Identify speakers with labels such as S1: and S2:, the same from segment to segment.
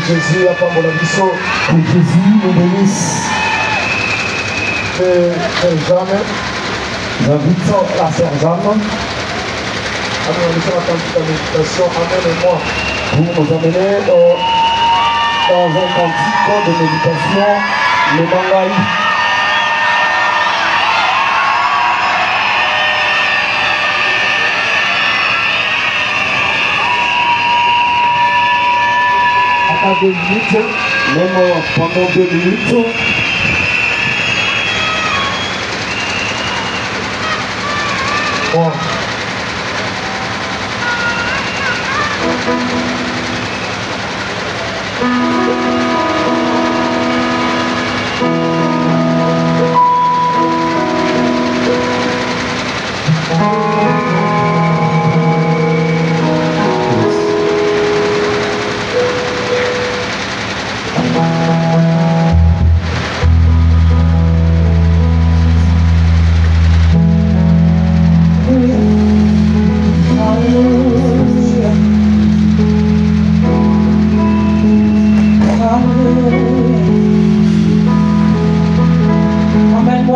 S1: Jésus a pas mon abisso.
S2: Que Jésus nous bénisse.
S1: Jamais.
S2: J'invite la sœur Jeanne.
S1: Amen, la méditation, amène-moi.
S2: Pour nous emmener dans un cantique de méditation, le Bangaï. À 2 minutes, même pendant 2 minutes.
S1: Bon.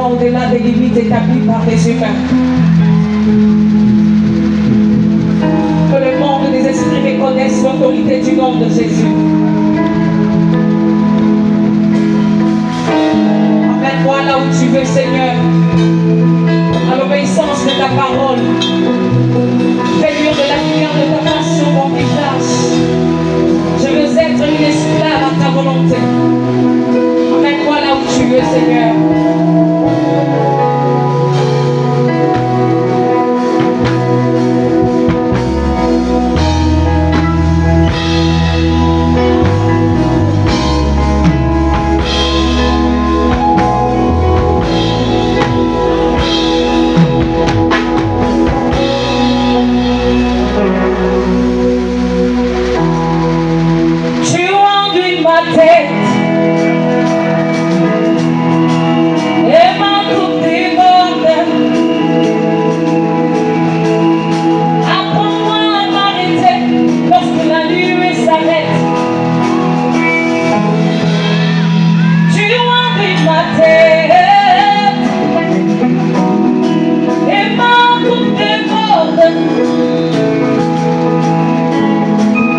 S3: Au-delà des limites établies par les humains. Que le monde des esprits reconnaisse l'autorité du nom de Jésus. Emmène-moi là où tu veux, Seigneur, à l'obéissance de ta parole. Fais luire de la lumière de ta face sur mon visage. Je veux être une esclave à ta volonté. Emmène-moi là où tu veux, Seigneur.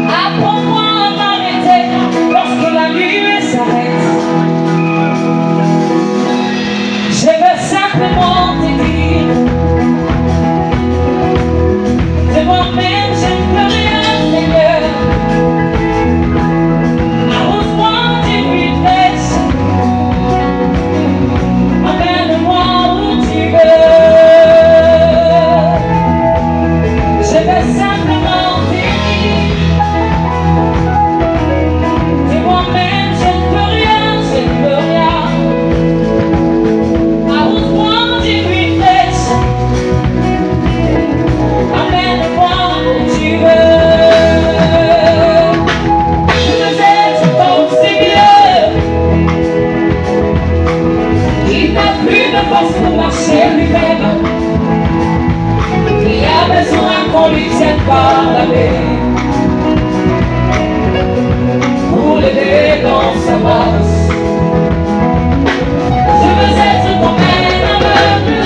S4: Apprends-moi à m'arrêter lorsque la nuit
S3: sa masse. Je veux être comme un aveugle,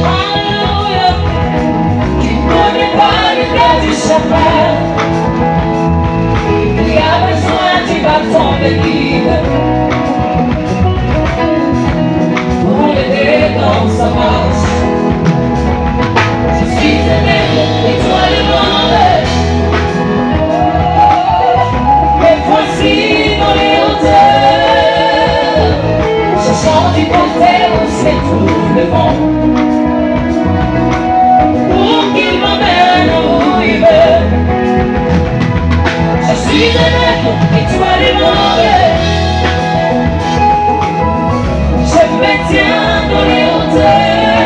S3: alléluia, qui ne connaît pas le cas du chapelle, qui a besoin du bâton de guide pour l'aider dans sa marche. Je suis un aigle et toi le monde, et voici dans les hauteurs, cherchant du côté où se trouve le vent, pour qu'il m'emmène où il veut. Je suis un aigle et toi le monde, je me tiens dans les hauteurs.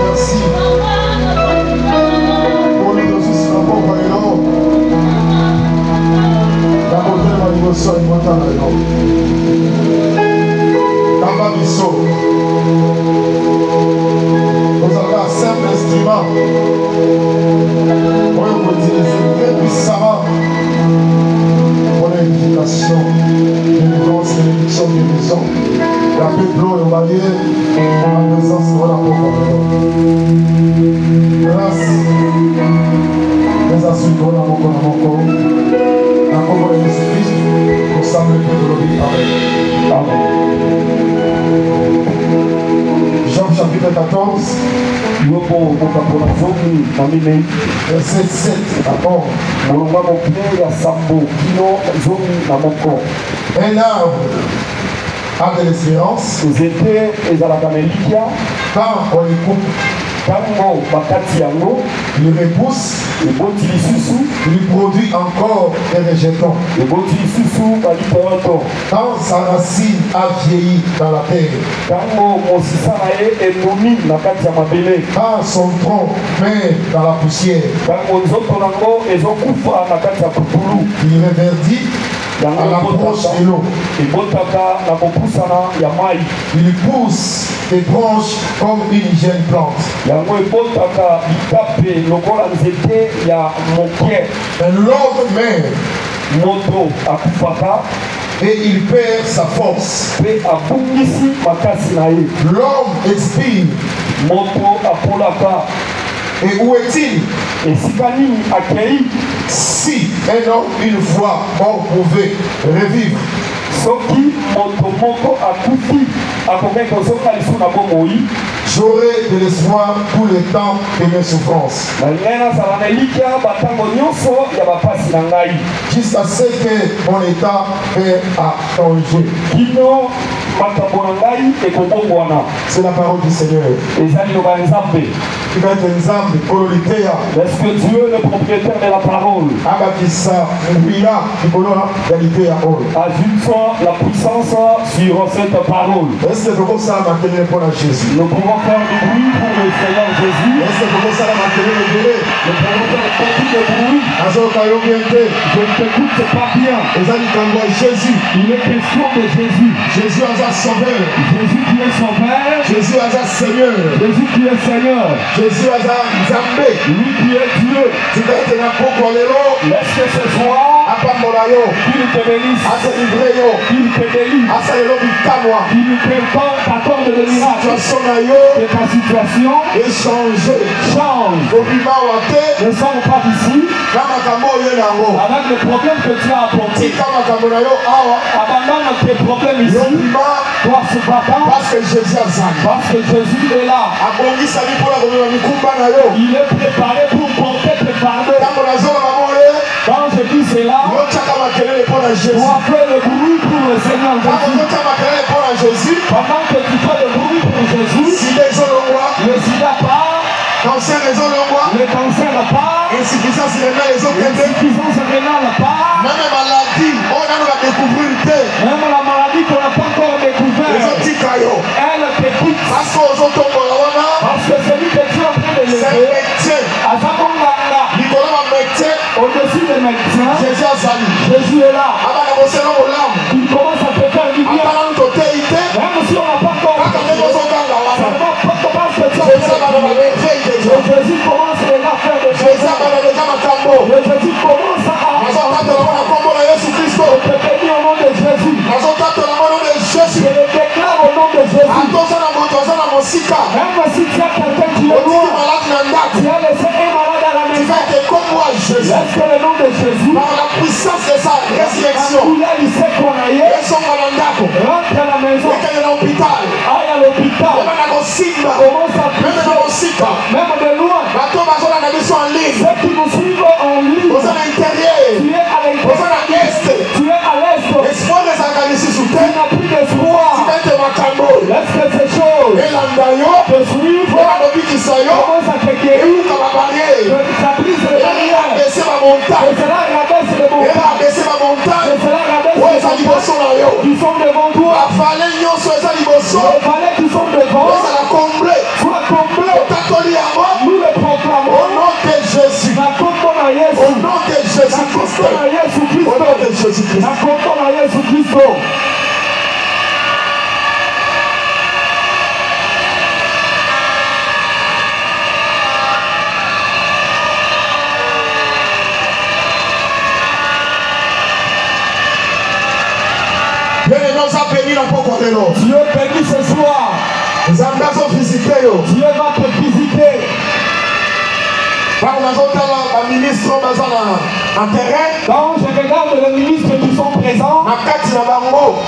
S1: merci. Pour nous aussi, c'est un bon voyant. La beauté de ma dévotion est importante à nous. Kamba Bisso. Vous avez un simple instrument. Pour vous utiliser très puissamment pour l'édification, délivrance, bénédiction, guérison. La paix, l'eau et le barrière, en présence de la pauvre. Grâce. Les assumes dans mon corps. La pauvre de Jésus-Christ, pour saluer le vie. Amen. Amen. Jean chapitre 14, verset 7. D'abord, un arbre a de l'espérance quand on les coupe. Il repousse, il produit encore des rejetons. Quand sa racine a vieilli dans la terre, quand son tronc met dans la poussière, il reverdit à l'approche de l'eau. Il pousse des branches comme une jeune plante. Un l'homme meurt et il perd sa force. L'homme expire. Et où est-il? Si un homme une fois mort pouvait revivre, j'aurai de l'espoir tout le temps de mes souffrances. Jusqu'à ce que mon état ait à changer. C'est la parole du Seigneur. Qui va être un exemple pour l'État.
S2: Est-ce que Dieu est le propriétaire de la parole? Ajoute la puissance sur cette parole.
S1: Est-ce que nous pouvons faire du bruit
S2: Nous pouvons faire du bruit pour le Seigneur Jésus.
S1: Est-ce que nous pouvons faire
S2: Nous pouvons faire beaucoup de bruit. Je ne t'écoute pas bien.
S1: Jésus.
S2: Il est question de Jésus.
S1: Jésus est un sauveur.
S2: Jésus qui est sauveur.
S1: Jésus est un Seigneur.
S2: Jésus qui est Seigneur.
S1: Jésus est un Zambé.
S2: Lui qui est Dieu.
S1: Laisse
S2: que ce soit qu'il te bénisse, qu'il te délivre, qu'il t'accorde le miracle, que ta situation change. Ne sommes pas ici avec le problème que tu as apporté. Abandonne tes problèmes ici. Toi ce matin, parce que Jésus est là. Il est préparé pour porter tes fardeaux. Quand je dis cela, on fait le bruit pour le Seigneur Jésus. Pendant que tu fais le bruit pour Jésus, le sida part, le cancer part, l'insuffisance rénale part, même la maladie qu'on n'a pas encore découverte, elle t'écoute. Parce que celui que tu es en train de lever, au-dessus des médecins, Jésus est là. Il commence à te faire du bien. Même si on n'a pas encore ça ne va pas commencer que tu as fait. Jésus commence à faire des choses. Jésus commence à te bénir au nom de Jésus. Je le déclare au nom de Jésus. Même si tu as quelqu'un qui est loin, tu as laissé un malade à la maison. Est-ce que le nom de Jésus,
S1: par la puissance de sa résurrection,
S2: rentre à la maison,
S1: aille à l'hôpital,
S2: même de loin, ceux qui nous suivent en ligne, tu es à l'intérieur, tu es à l'est, tu n'as plus d'espoir. Laisse que ces choses te suivent, commence à te guérir, ça brise les barrières, et cela rabaisse les montagnes, et cela rabaisse les montagnes qui sont devant toi, les vallées qui sont devant, soient comblées.
S1: Christ. Au nom de Jésus-Christ. Bien aimé, on s'est béni dans pourquoi de l'eau.
S2: Dieu bénit ce soir.
S1: Les engagements visiter.
S2: Dieu va te visiter.
S1: Quand on a un ministre en terrain,
S2: quand je regarde les ministres qui sont présents,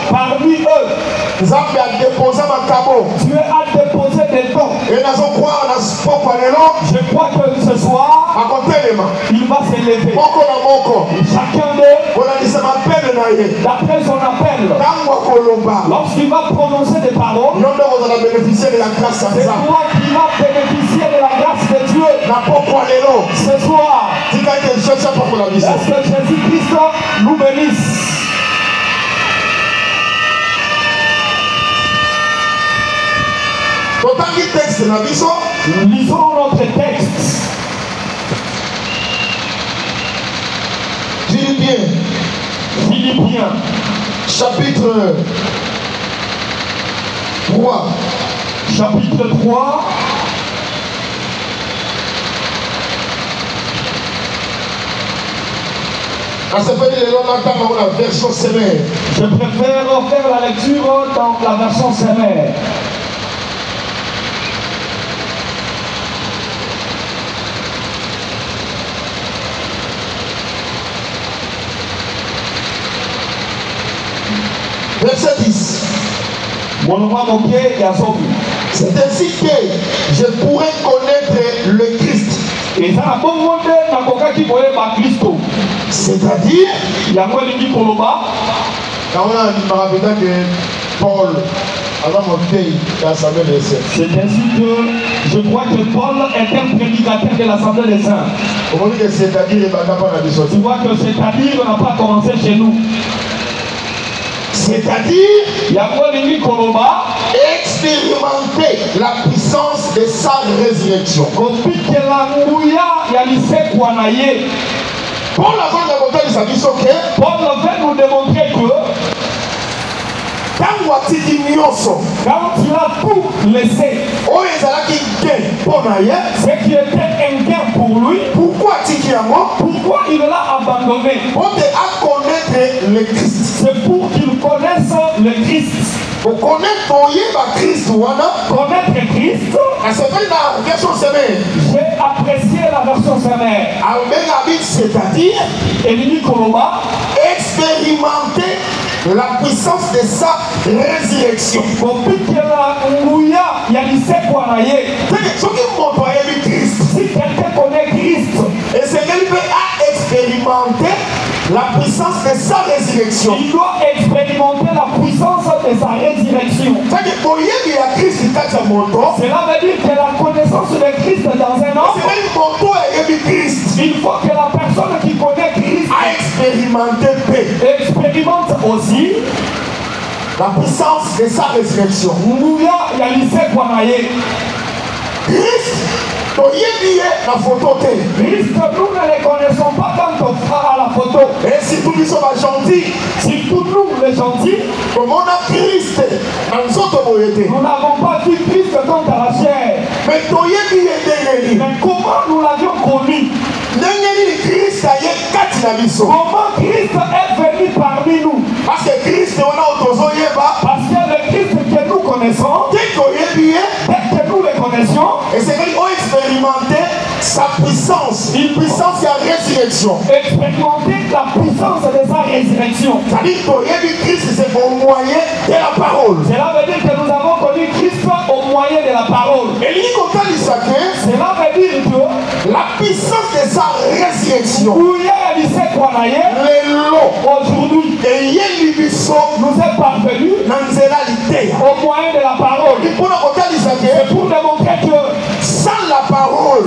S2: parmi eux,
S1: Dieu a déposé des
S2: dons.
S1: Et je
S2: crois que ce soir, il va s'élever. Chacun d'eux, d'après son appel, lorsqu'il va prononcer des paroles, c'est toi qui vas bénéficier de la grâce de Dieu. Ce soir, est-ce que Jésus-Christ nous bénisse? Lisons notre texte. Philippiens.
S1: Chapitre 3.
S2: Chapitre 3.
S1: Je
S2: préfère faire la lecture dans la version Semmer.
S1: Verset 10. C'est ainsi que je pourrais connaître le Christ. C'est-à-dire, Paul,
S2: c'est ainsi que je crois que Paul est un prédicateur de l'Assemblée des Saints. Tu vois que c'est-à-dire n'a pas commencé chez nous.
S1: C'est-à-dire, expérimenter la puissance de sa résurrection.
S2: Paul veut nous démontrer que quand il a tout laissé, ce qui était un gain pour lui, pourquoi il l'a abandonné?
S1: Le Christ.
S2: C'est pour qu'il connaisse le Christ.
S1: Pour connaître Christ, j'ai
S2: apprécié la version Semmer.
S1: C'est-à-dire, expérimenter la puissance de sa résurrection.
S2: Si quelqu'un connaît Christ,
S1: et c'est qu'il peut expérimenter la puissance de sa résurrection.
S2: Il doit expérimenter la puissance de sa résurrection. Cela veut dire que la connaissance de Christ dans un homme, il faut que la personne qui connaît Christ expérimente aussi
S1: la puissance de sa résurrection. Christ,
S2: Christ, nous ne les connaissons pas quand on fera à la photo.
S1: Et si tous nous sommes gentils,
S2: si tous nous les gentils,
S1: comme on a Christ,
S2: nous n'avons pas vu Christ quant à la chair.
S1: Mais
S2: comment nous l'avions connu? Comment Christ est venu parmi nous?
S1: Parce que Christ,
S2: parce que le Christ que nous connaissons, dès que nous le connaissions,
S1: et c'est qu'ils ont expérimenté sa puissance, une puissance de résurrection.
S2: Expérimenter la puissance de sa résurrection.
S1: C'est-à-dire que Christ, c'est au moyen de la parole.
S2: Cela veut dire que nous avons connu Christ au moyen de la parole.
S1: Et lui,
S2: cela veut dire que
S1: la puissance de sa résurrection,
S2: aujourd'hui, nous est parvenu au moyen de la parole. C'est pour démontrer que
S1: sans la parole,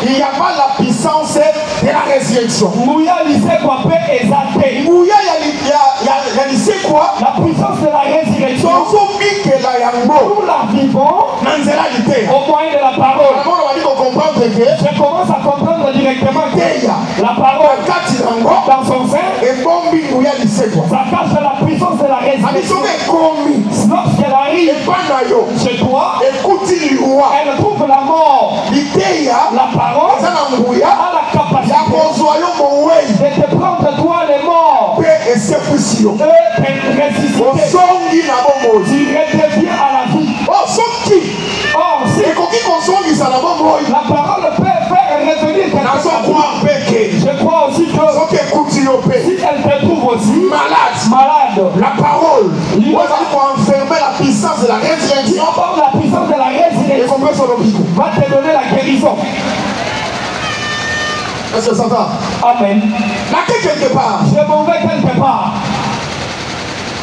S1: il n'y a pas la puissance de la résurrection.
S2: La puissance de la résurrection, nous la vivons au moyen de la parole. Je commence à comprendre directement que la parole dans son sein, ça cache la puissance de la résurrection. Lorsqu'elle arrive chez toi, elle trouve la mort. La parole a la capacité de te prendre toi les morts et te ressusciter. Tu redeviens à la vie. Or, si la parole peut faire revenir quelqu'un, je crois aussi que si elle te trouve aussi malade,
S1: la parole va enfermer la puissance de la résurrection.
S2: La puissance de la résurrection va te donner la guérison.
S1: Est-ce que ça va?
S2: Amen.
S1: Là, quelque part,
S2: je m'en vais quelque part.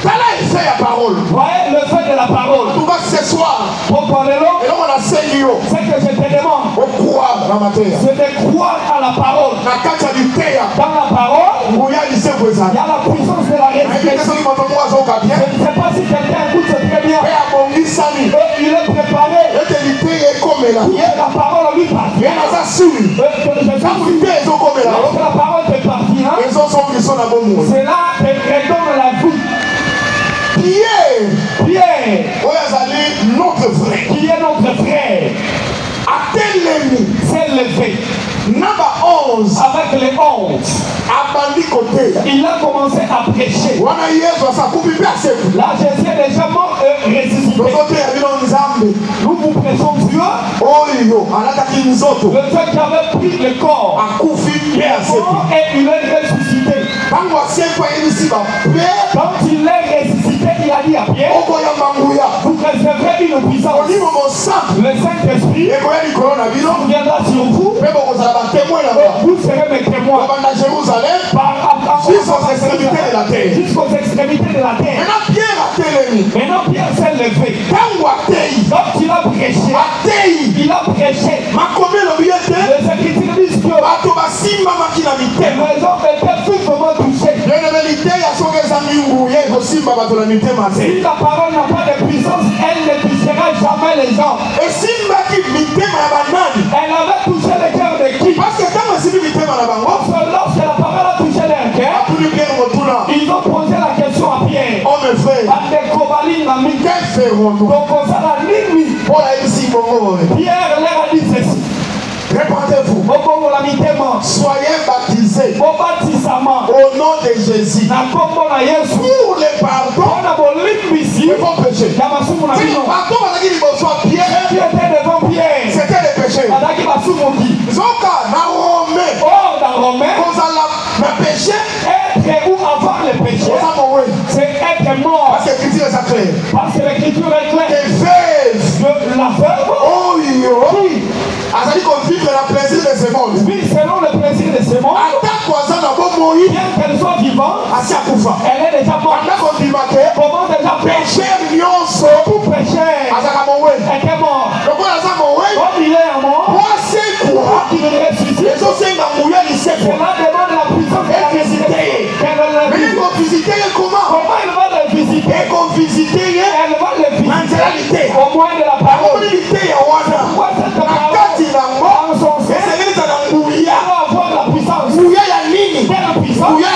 S1: Voilà le fait la parole.
S2: Voyez le fait de la parole.
S1: Tout va ce soir.
S2: Pour parler là.
S1: Et là on a saigné.
S2: C'est que je te demande.
S1: Au croire dans ma terre.
S2: C'est de croire à la parole.
S1: La carte du terre.
S2: Dans la parole.
S1: Il y a la puissance
S2: de la résurrection. Je ne sais pas si quelqu'un écoute très bien. Il est préparé. Et la parole lui parvient. Lorsque la parole te parvient, c'est là qu'elle redonne la vie.
S1: Pierre,
S2: notre frère, qui est notre frère, s'est levé.
S1: Number 11,
S2: avec les 11, il a commencé à prêcher. Là, Jésus est déjà mort et ressuscité. Nous vous prêchons Dieu, le Dieu qui avait pris le corps et il est ressuscité. Quand il est ressuscité, il a dit à Pierre, vous recevrez une puissance. Le Saint-Esprit viendra sur vous. Vous serez mes témoins jusqu'aux extrémités de la terre. Maintenant Pierre s'est levé. Donc il a prêché. Les Écritures disent que les hommes étaient vivement touchés. Si la parole n'a pas de puissance, elle ne touchera jamais les gens. Elle avait touché le cœur de qui? Parce que lorsque la parole a touché leur cœur, ils ont posé la question à Pierre.
S1: Que ferons-nous?
S2: Pierre leur a dit ceci.
S1: Répondez-vous. Soyez baptisés au nom de Jésus pour le pardon de vos péchés. Si le pardon
S2: était devant Pierre,
S1: c'était le péché. Dans Romain, le péché,
S2: être ou avoir le péché, c'est être mort.
S1: Parce que l'écriture est claire.
S2: Parce que l'écriture est claire.
S1: Que
S2: la veuve,
S1: vivre la plaisir de ce monde.
S2: Oui, selon le plaisir de ce monde. Bien qu'elle soit vivante, elle est déjà morte. Comment déjà
S1: péché
S2: tout péché était mort. Comme il est mort, il est ressuscité. Cela demande la puissance de la résurrection. Comment elle va le visiter? Elle va le visiter au moins de la parole. Pourquoi cette parole en son sein va avoir la puissance? Quelle puissance? La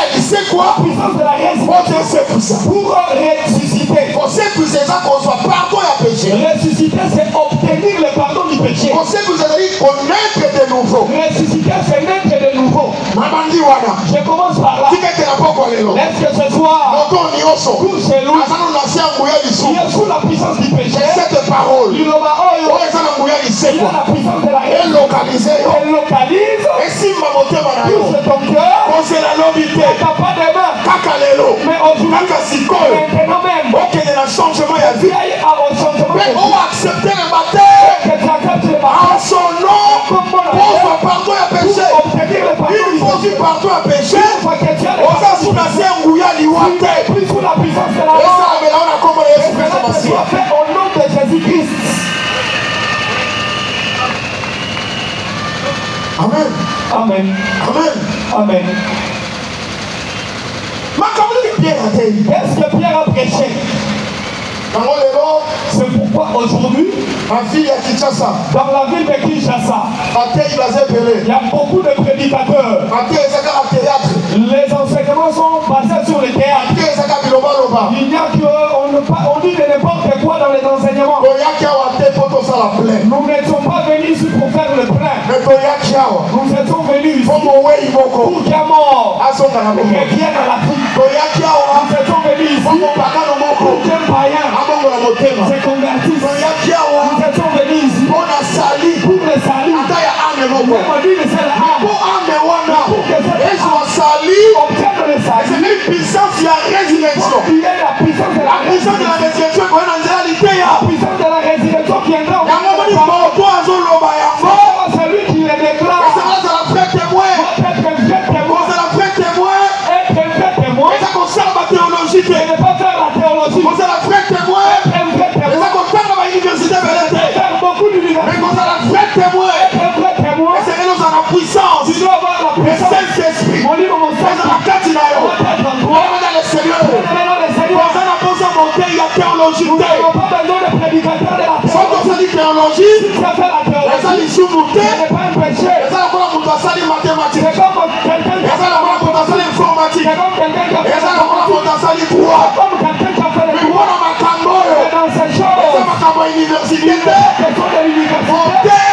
S2: puissance de la résurrection. Pour ressusciter. Ressusciter, c'est obtenir le pardon du péché. Ressusciter, c'est naître de nouveau. Je commence par là. Est-ce que ce soir, tout chez nous, il est sous la puissance du péché.
S1: Cette parole,
S2: il a la puissance de la résurrection. Elle localise. Touche ton cœur. Elle n'a pas de main. Mais aujourd'hui, maintenant même,
S1: changement de vie. Mais on va accepter le baptême en son nom pour son pardon à péché. Une fois du pardon à péché, on va sous la scène où il y a l'Iwate.
S2: Plus sous la puissance de la
S1: mort. Et ça, mais là, on a comment les
S2: soit fait au nom de Jésus-Christ.
S1: Amen.
S2: Amen.
S1: Amen.
S2: Amen. Qu'est-ce que Pierre a prêché? C'est pourquoi aujourd'hui,
S1: dans la ville de Kinshasa,
S2: il y a beaucoup de prédicateurs. Les enseignements sont basés sur le théâtre. Il n'y a on dit de n'importe quoi dans les enseignements. Nous n'étions pas venus ici pour faire le plein. Nous étions venus ici pour qu'un mort revienne à l'Afrique. Nous étions venus ici pour qu'un païen se convertisse. Nous étions venus ici pour le salut.
S1: C'est une puissance de la résurrection.
S2: La puissance de la résurrection viendra. C'est lui qui le déclare.
S1: C'est la vraie témoin.
S2: Être un vrai témoin.
S1: C'est la vraie témoin.
S2: Être un vrai témoin.
S1: Et ça concerne la théologie.
S2: Et ne pas faire la théologie.
S1: C'est la vraie témoin.
S2: Être un vrai témoin.
S1: Et ça concerne la université.
S2: Faire beaucoup d'universités.
S1: Mais c'est la vraie témoin.
S2: Être un vrai témoin.
S1: Et c'est nous dans la puissance.
S2: Tu dois avoir la
S1: Le
S2: puissance.
S1: Saint-Esprit.
S2: Mon livre, mon Saint-Esprit.
S1: Dans la carte dans le Seigneur. Dans la besoin de monter, il y a théologie.
S2: Nous n'avons pas besoin de prédicateurs de la
S1: Quand on se dit théologie,
S2: Si ça fait la
S1: les gens
S2: théologie,
S1: ils sont montés.
S2: ce n'est pas un péché.
S1: Les gens encore pour ta salle mathématique.
S2: C'est comme quelqu'un qui
S1: Les gens encore pour ta salle informatique.
S2: C'est comme quelqu'un qui a
S1: Les
S2: fait
S1: gens
S2: la
S1: encore pour ta salle droit.
S2: Comme quelqu'un qui a fait le
S1: Mais
S2: droit.
S1: voilà ma cambo.
S2: Et dans ces
S1: Les
S2: choses,
S1: gens ma cambo université.
S2: ce sont des universités.
S1: Montez.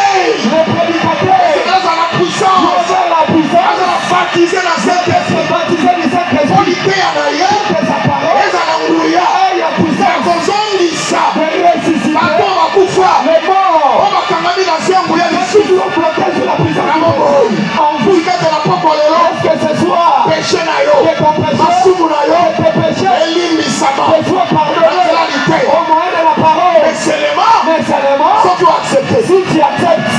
S2: Les prédicateurs,
S1: C'est là dans la
S2: nous
S1: puissance.
S2: avons la puissance.
S1: Là dans la baptisé dans cette
S2: Se
S1: esprit.
S2: baptiser du Saint-Esprit.
S1: Polité en arrière.
S2: Que sa parole
S1: Les gens en brouillard.
S2: ait la puissance
S1: Kozongi ça.
S2: de ressusciter
S1: Bato bakufa.
S2: les morts.
S1: On va kangami na siangu ya
S2: Ceux
S1: lisu.
S2: qui sont bloqués sur la puissance
S1: Na
S2: de
S1: mobo.
S2: Dieu. En vous,
S1: Fukete na poko lelo.
S2: est-ce que ce soit
S1: Péché na yo.
S2: que ton péché,
S1: Masumu na yo.
S2: que tes péchés,
S1: Elimi sama.
S2: que soient pardonnés au moyen de la parole.
S1: Mais seulement,
S2: Mais seulement,
S1: faut tu accepter.
S2: si tu acceptes.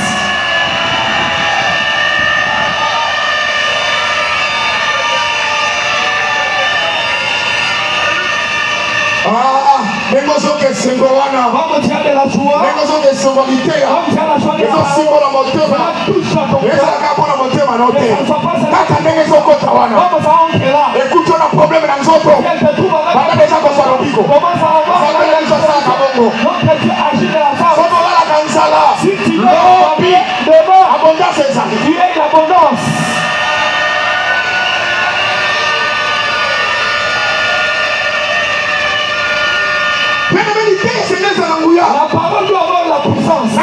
S1: Nengozoke sengo wana.
S2: Vamos tirer de la joie.
S1: Nengozoke sengo litea.
S2: Vamos tirer la joie de la
S1: Ezo simbo
S2: parole.
S1: na motema.
S2: Ça touche à ton
S1: Eza
S2: cœur.
S1: kaka na motema na
S2: Mais
S1: ote.
S2: ça ne soit pas cela.
S1: Kaka ndenge ezokota wana.
S2: Vamos à entrer là.
S1: Écoute, on a problème na nzoto.
S2: Elle te trouve avec
S1: Banda deja kosa lobiko.
S2: Commence à avoir
S1: Sasa
S2: la
S1: ndezo sala kabongo.
S2: Notre Dieu agit de la sorte.
S1: Soto lala kansala.
S2: Si tu veux
S1: Lobi.
S2: demain,
S1: Abondance ezali.
S2: tu es l'abondance. La parole doit avoir la puissance. Ce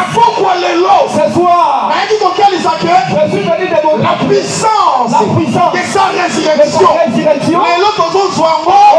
S2: soir, je suis venu démontrer
S1: la puissance
S2: de
S1: sa résurrection.
S2: résurrection.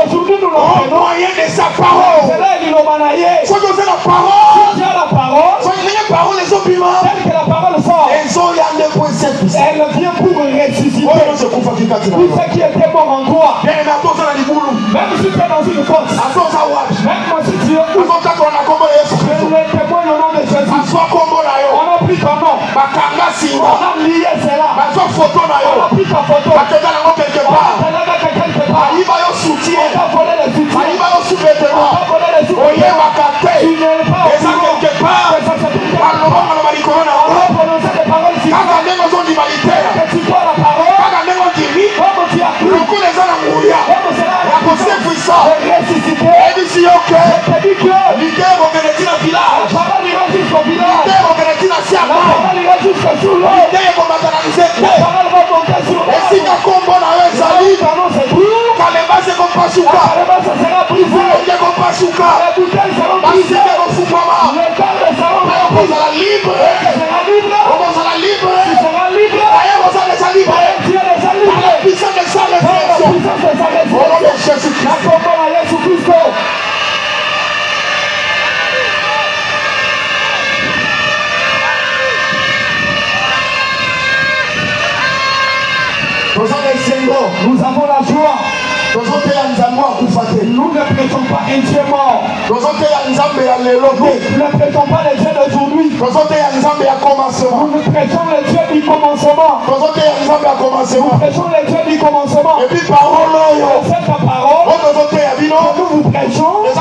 S2: Aujourd'hui, nous
S1: Au
S2: l'apprenons.
S1: moyen de sa parole.
S2: C'est là qu'il nous manaillait.
S1: Faut que la
S2: Si
S1: parole.
S2: tu as la parole,
S1: Soyez les paroles les opiments.
S2: telle que la parole sort,
S1: Ils ont y aller pour cette puissance.
S2: elle vient pour ressusciter.
S1: Oh, non, je comprends pas qu'il y a
S2: Tout ce qui était mort en toi,
S1: bien, mais attends, ça, les boulons.
S2: même si tu es dans une force,
S1: Attends, ça, ouais.
S2: même si tu es où,
S1: Attends, ça, on a combo de Yesu
S2: je
S1: Christ.
S2: le témoigne au nom de Jésus.
S1: Assois combo na yo.
S2: On a pris ton nom,
S1: Bakanga
S2: on
S1: singa.
S2: a lié cela,
S1: Assois photo na
S2: on a
S1: yo.
S2: pris ta photo,
S1: Bakanga na yo quelque
S2: on a
S1: part.
S2: tenu avec quelque part,
S1: Ayiba yo soutien.
S2: on a volé les soutiens,
S1: Ayiba yo
S2: on
S1: sous-vêtement.
S2: a volé les
S1: Oye
S2: soutiens.
S1: bakate.
S2: Tu n'es pas
S1: Et ça
S2: au courant
S1: quelque part.
S2: que ça se trouve
S1: Baloba maloba likolo na
S2: on
S1: yo.
S2: a prononcé des paroles si
S1: Kaka ndenge ozondima litera.
S2: que tu vois la parole,
S1: Kaka ndenge ondimi.
S2: comme tu as cru,
S1: Lokola eza na nguya.
S2: comme cela
S1: Ya kosefu isa.
S2: de ressusciter.
S1: Ebisi yo ke.
S2: Je dis que la
S1: Litera okende tina village.
S2: parole ira jusqu'au village,
S1: Litera okende tina
S2: la
S1: siama.
S2: parole ira jusqu'au l'eau,
S1: Litera ekomata na
S2: la
S1: nzete.
S2: parole va monter sur le
S1: Esika kombo na yo ezali.
S2: Pardon, c'est tout.
S1: Kaleba se kopasuka.
S2: Carrément, ça sera brisé.
S1: Eke kopasuka.
S2: Les bouteilles seront brisées.
S1: Basike kofungwama.
S2: Les tables seront remplies.
S1: Okozala libre.
S2: Tu seras libre.
S1: Okozala libre.
S2: Tu seras libre.
S1: Aye kozala eza libre.
S2: Tu es déjà
S1: Par la
S2: libre.
S1: puissance de sa
S2: Par la
S1: résurrection.
S2: puissance de sa
S1: Au nom de
S2: résurrection. La
S1: Jésus-Christ.
S2: combat à Jésus-Christ. Nous avons la joie. Nous ne prêchons pas un Dieu mort. Nous ne prêchons pas le Dieu d'aujourd'hui. Nous prêchons le Dieu du commencement. Nous prêchons le Dieu du commencement.
S1: Et puis parole
S2: Et cette parole que nous vous prêchons, ce n'est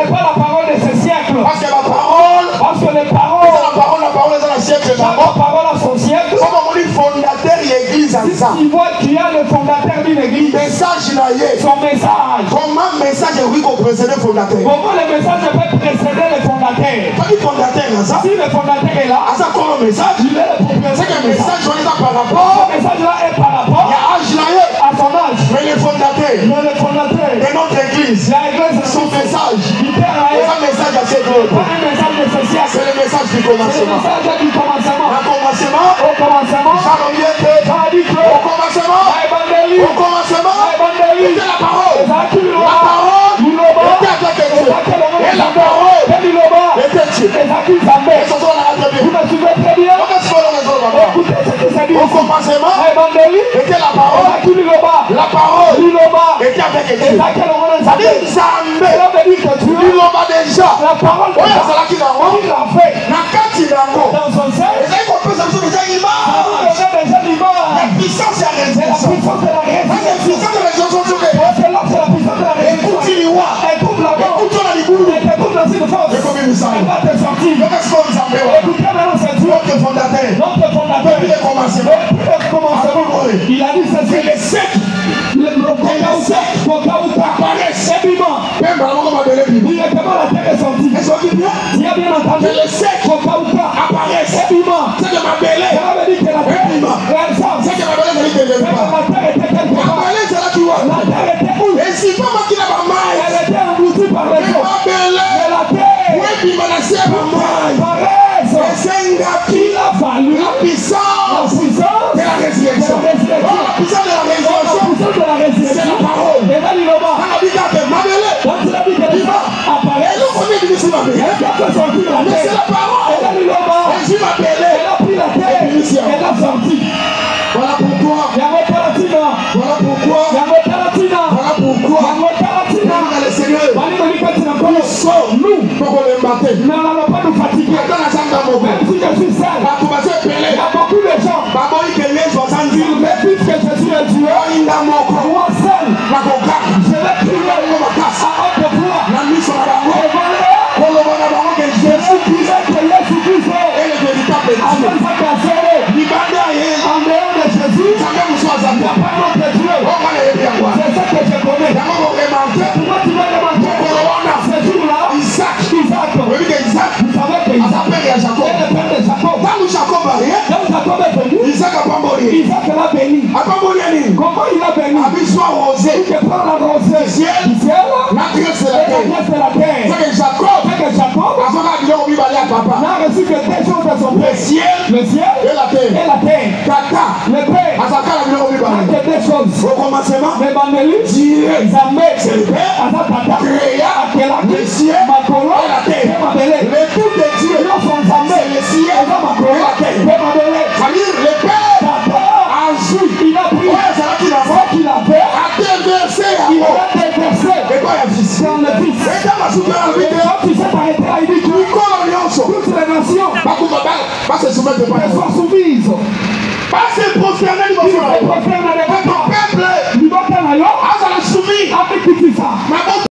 S2: pas la parole de ce siècle.
S1: parce que la parole,
S2: Parce que les paroles,
S1: la parole est dans le siècle
S2: chaque
S1: d'abord.
S2: parole a son siècle.
S1: Comme on dit fondateur et église en ça.
S2: Tu vois qu'il y a le fondateur d'une église,
S1: Message là,
S2: son message.
S1: comment message est oui qu'on
S2: précéder le fondateur.
S4: Comment le message peut précéder le fondateur?
S2: Pas du fondateur, ça.
S4: Si le fondateur est là,
S2: ça comme le message.
S4: Il est le propriétaire.
S2: C'est qu'un message, on est là par rapport.
S4: Ce message-là est par rapport
S2: Il y a âge là,
S4: à son âge.
S2: mais le fondateur.
S4: Mais le fondateur
S2: Et notre église.
S4: La église,
S2: son message.
S4: Il est
S2: un message assez gros.
S4: Pas un message de social.
S2: C'est le message du
S4: C'est le
S2: commencement.
S4: message du commencement.
S2: Au commencement.
S4: Au commencement.
S2: Jean Romier que. Au commencement. Au commencement. C'était la parole. La parole était avec Dieu. Et la parole était Dieu. Et ce sont la radio.
S4: Vous me suivez très bien. Écoutez ce qui s'est dit.
S2: Au commencement était la parole. La parole était avec Dieu. Ça dit Zambé. Liloba déjà.
S4: La parole de
S2: Dieu.
S4: il l'a fait.
S2: Dans
S4: son sein.
S2: Et ça, il comprend ça, c'est déjà l'image. La puissance de la résurrection. La puissance de la résurrection.
S4: C'est la puissance de la résurrection. Écoute la voix.
S2: Écoute la liboule.
S4: Écoute la force.
S2: Et combien nous savons.
S4: Elle va te sortir.
S2: Qu'est-ce qu'on nous a fait?
S4: Écoutez maintenant cette voix.
S2: Notre fondateur.
S4: Notre fondateur.
S2: Depuis le commencement.
S4: Il a dit ceci.
S2: C'est les secs.
S4: Directement la terre est sortie. Tu as bien entendu.
S2: Les secs apparaissent. C'est que ma belle.
S4: Ça veut dire que la terre
S2: c'est que ma belle est quelque part.
S4: la terre était quelque
S2: Ma
S4: part.
S2: belle, c'est là tu vois.
S4: La terre était où?
S2: Et si pas moi qui l'a pas maille.
S4: Elle était engloutie par les eaux.
S2: Ma belle.
S4: Mais la terre.
S2: Oui, puis ma nation est pas maille.
S4: Paresse.
S2: Et c'est un gars qui
S4: Il a fallu
S2: la puissance
S4: de
S2: la résurrection. La puissance de la résurrection. C'est la parole.
S4: Et là, il va.
S2: On a dit que ma belle.
S4: Quand il a dit qu'elle va apparaître,
S2: Et nous, on est venu sur ma belle.
S4: elle a fait sortir la
S2: Mais c'est
S4: terre.
S2: la parole.
S4: Et là, il va.
S2: Et je m'appelle.
S4: Elle a pris la terre. Elle a sorti.
S2: Voilà pourquoi.
S4: Yango Taratina.
S2: Voilà pourquoi.
S4: Yango Taratina.
S2: Voilà pourquoi.
S4: Yango Taratina.
S2: Nous, le Seigneur.
S4: Nous sommes nous.
S2: Pour les mater.
S4: Mais on n'allons pas nous fatiguer.
S2: Attends, la chambre dans mon
S4: Même si je suis seul,
S2: Bah, tu vas se
S4: il y
S2: peler.
S4: a beaucoup de gens.
S2: Bah, moi, il y a 70 000.
S4: Mais puisque je suis un Dieu,
S2: Il y a mon corps.
S4: moi seul,
S2: La coca.
S4: je vais prier à haute voix.
S2: La nuit sur la banque. Pour le bon avant que Jésus Christ
S4: Que Jésus-Christ
S2: est le véritable Dieu.
S4: avec sa casserole,
S2: Libanda est
S4: en dehors de Jésus,
S2: ça même soit ça.
S4: il n'y a pas d'autre Dieu.
S2: On va les bien voir.
S4: C'est ça que je connais.
S2: D'abord, on remonte.
S4: Pourquoi tu vas demander ce jour-là,
S2: Isaac.
S4: Isaac,
S2: Oui, que Isaac.
S4: vous savez que
S2: À
S4: Isaac
S2: sa père et à Jacob.
S4: est le père de Jacob.
S2: Quand nous Jacob a rien,
S4: Quand Jacob est venu,
S2: Isaac a pas mourir.
S4: Isaac l'a béni.
S2: A pas mourir.
S4: Comment il a béni?
S2: A vu soit rosé.
S4: Il te prend la rosée du ciel,
S2: La graisse de la
S4: et la
S2: terre.
S4: graisse de la terre.
S2: C'est que Jacob.
S4: C'est que Jacob
S2: Avant la vie, on lui va aller à papa.
S4: n'a reçu que des choses de son
S2: Le
S4: père.
S2: ciel
S4: Le ciel
S2: et la terre.
S4: et la terre.
S2: Tata.
S4: Le père
S2: À sa cara, on lui va
S4: n'a
S2: aller.
S4: que des choses.
S2: Au commencement,
S4: Mais Bandeli,
S2: Dieu,
S4: Zambé,
S2: c'est le père.
S4: Azatata,
S2: Créa
S4: Akelaki,
S2: le ciel
S4: Makolo,
S2: et la terre.
S4: Mabele.
S2: Le tout de Dieu.
S4: Ils sont Zambé,
S2: C'est le ciel
S4: Makolo,
S2: et la terre.
S4: Mabele.
S2: C'est-à-dire, le père
S4: Tata,
S2: a joui.
S4: il a pris
S2: Ouais, c'est là qu'il a
S4: ce
S2: fait.
S4: qu'il avait,
S2: A déversé à
S4: il
S2: mort.
S4: a déversé
S2: Et quoi, il a fils?
S4: dans le fils.
S2: Et dans la soupe, il a
S4: Et quand tu sais t'arrêter là, il dit que toutes les nations
S2: Pas se soumettre de
S4: elles
S2: pas.
S4: soient soumises.
S2: Pas se prosterner, il va
S4: Il
S2: faire.
S4: se prosterne